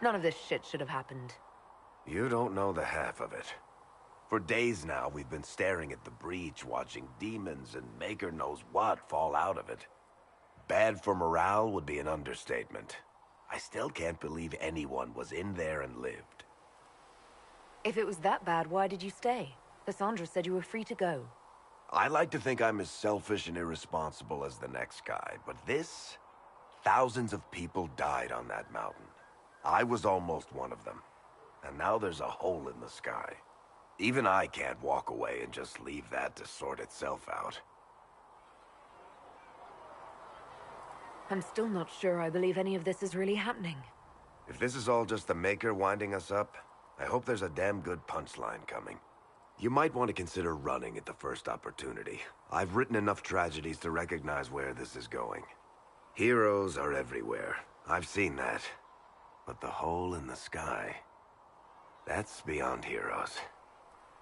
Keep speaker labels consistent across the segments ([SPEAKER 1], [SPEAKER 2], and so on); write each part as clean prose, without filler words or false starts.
[SPEAKER 1] None of this shit should have happened.
[SPEAKER 2] You don't know the half of it. For days now, we've been staring at the breach, watching demons and maker knows what fall out of it. Bad for morale would be an understatement. I still can't believe anyone was in there and lived.
[SPEAKER 1] If it was that bad, why did you stay? Cassandra said you were free to go.
[SPEAKER 2] I like to think I'm as selfish and irresponsible as the next guy, but this... Thousands of people died on that mountain. I was almost one of them. And now there's a hole in the sky. Even I can't walk away and just leave that to sort itself out.
[SPEAKER 1] I'm still not sure I believe any of this is really happening.
[SPEAKER 2] If this is all just the Maker winding us up, I hope there's a damn good punchline coming. You might want to consider running at the first opportunity. I've written enough tragedies to recognize where this is going. Heroes are everywhere. I've seen that. But the hole in the sky... that's beyond heroes.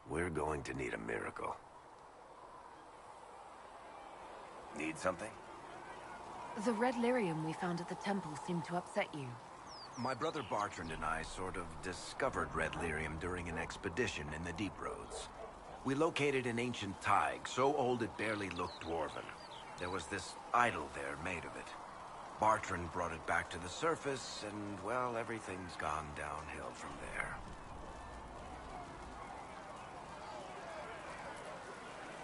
[SPEAKER 2] We're going to need a miracle. Need something?
[SPEAKER 1] The red lyrium we found at the temple seemed to upset you.
[SPEAKER 2] My brother Bertrand and I sort of discovered red lyrium during an expedition in the deep roads. We located an ancient thaig, so old it barely looked dwarven. There was this idol there made of it. Bertrand brought it back to the surface, and, well, everything's gone downhill from there.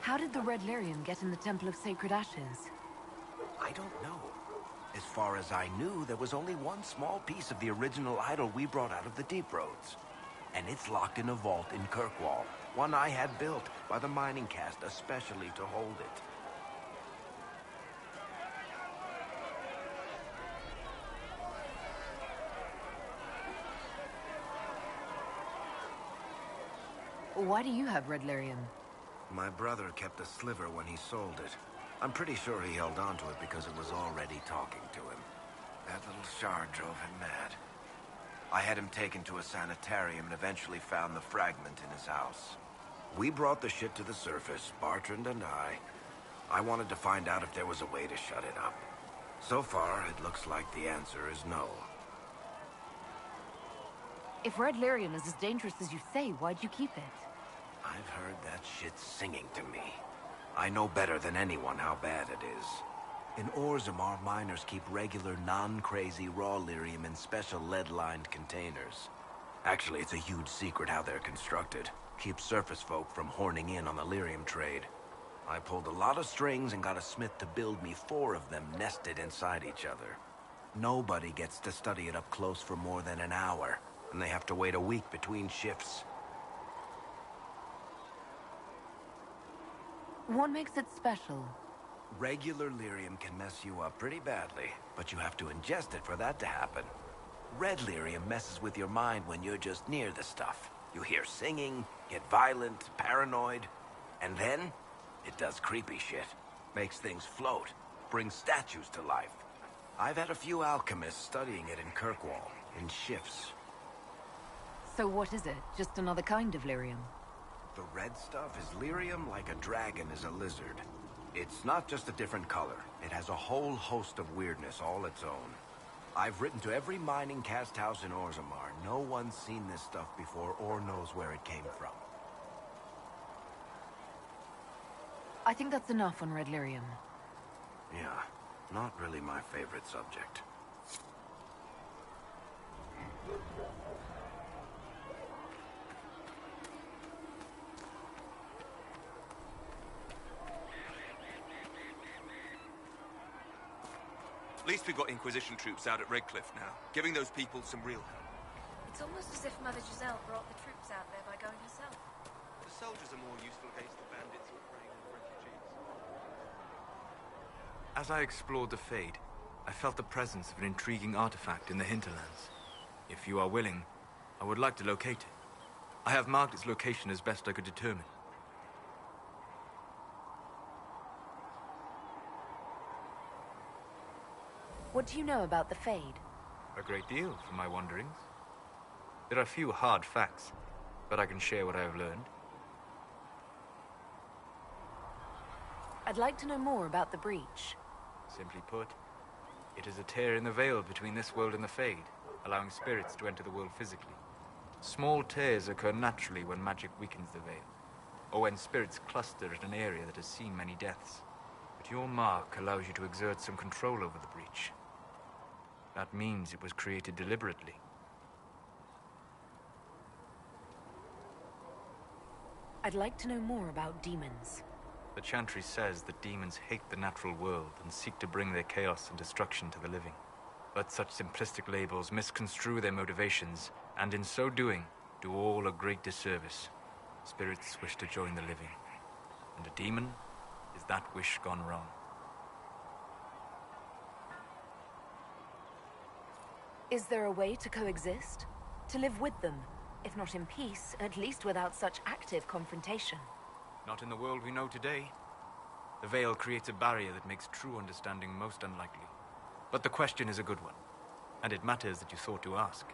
[SPEAKER 1] How did the red lyrium get in the Temple of Sacred Ashes?
[SPEAKER 2] I don't know. As far as I knew, there was only one small piece of the original idol we brought out of the deep roads. And it's locked in a vault in Kirkwall, one I had built by the mining cast especially to hold it.
[SPEAKER 1] Why do you have red lyrium?
[SPEAKER 2] My brother kept a sliver when he sold it. I'm pretty sure he held on to it because it was already talking to him. That little shard drove him mad. I had him taken to a sanitarium and eventually found the fragment in his house. We brought the shit to the surface, Bertrand and I. I wanted to find out if there was a way to shut it up. So far, it looks like the answer is no.
[SPEAKER 1] If red lyrium is as dangerous as you say, why'd you keep it?
[SPEAKER 2] I've heard that shit singing to me. I know better than anyone how bad it is. In Orzammar, miners keep regular, non-crazy raw lyrium in special lead-lined containers. Actually, it's a huge secret how they're constructed. Keeps surface folk from horning in on the lyrium trade. I pulled a lot of strings and got a smith to build me 4 of them nested inside each other. Nobody gets to study it up close for more than an hour, and they have to wait a week between shifts.
[SPEAKER 1] What makes it special?
[SPEAKER 2] Regular lyrium can mess you up pretty badly, but you have to ingest it for that to happen. Red lyrium messes with your mind when you're just near the stuff. You hear singing, get violent, paranoid, and then it does creepy shit. Makes things float, brings statues to life. I've had a few alchemists studying it in Kirkwall, in shifts.
[SPEAKER 1] So what is it? Just another kind of lyrium?
[SPEAKER 2] The red stuff is lyrium like a dragon is a lizard. It's not just a different color. It has a whole host of weirdness all its own. I've written to every mining cast house in Orzammar. No one's seen this stuff before or knows where it came from.
[SPEAKER 1] I think that's enough on red lyrium.
[SPEAKER 2] Yeah, not really my favorite subject.
[SPEAKER 3] At least we've got Inquisition troops out at Redcliffe now, giving those people some real help.
[SPEAKER 4] It's almost as if Mother Giselle brought the troops out there by going herself.
[SPEAKER 3] The soldiers are more useful against the bandits or preying on the refugees. As I explored the Fade, I felt the presence of an intriguing artifact in the hinterlands. If you are willing, I would like to locate it. I have marked its location as best I could determine.
[SPEAKER 1] What do you know about the Fade?
[SPEAKER 3] A great deal from my wanderings. There are few hard facts, but I can share what I have learned.
[SPEAKER 1] I'd like to know more about the breach.
[SPEAKER 3] Simply put, it is a tear in the veil between this world and the Fade. allowing spirits to enter the world physically. Small tears occur naturally when magic weakens the veil, or when spirits cluster at an area that has seen many deaths. But your mark allows you to exert some control over the breach. That means it was created deliberately.
[SPEAKER 1] I'd like to know more about demons.
[SPEAKER 3] The Chantry says that demons hate the natural world and seek to bring their chaos and destruction to the living. But such simplistic labels misconstrue their motivations, and in so doing, do all a great disservice. Spirits wish to join the living, and a demon is that wish gone wrong.
[SPEAKER 1] Is there a way to coexist? To live with them? If not in peace, at least without such active confrontation.
[SPEAKER 3] Not in the world we know today. The veil creates a barrier that makes true understanding most unlikely. But the question is a good one, and it matters that you thought to ask.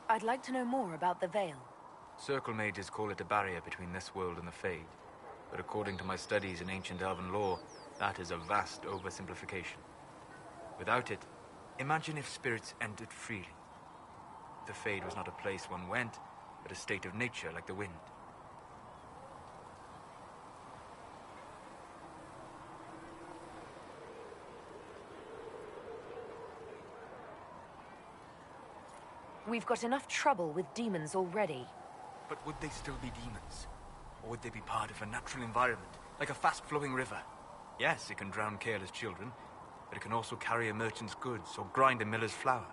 [SPEAKER 1] I'd like to know more about the veil.
[SPEAKER 3] Circle mages call it a barrier between this world and the Fade. But according to my studies in ancient elven lore, that is a vast oversimplification. Without it, imagine if spirits entered freely. The Fade was not a place one went, but a state of nature like the wind.
[SPEAKER 1] We've got enough trouble with demons already.
[SPEAKER 3] But would they still be demons? Or would they be part of a natural environment, like a fast-flowing river? Yes, it can drown careless children, but it can also carry a merchant's goods or grind a miller's flour.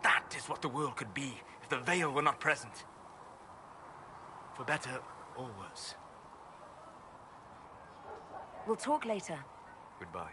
[SPEAKER 3] That is what the world could be if the veil were not present. For better or worse.
[SPEAKER 1] We'll talk later.
[SPEAKER 3] Goodbye.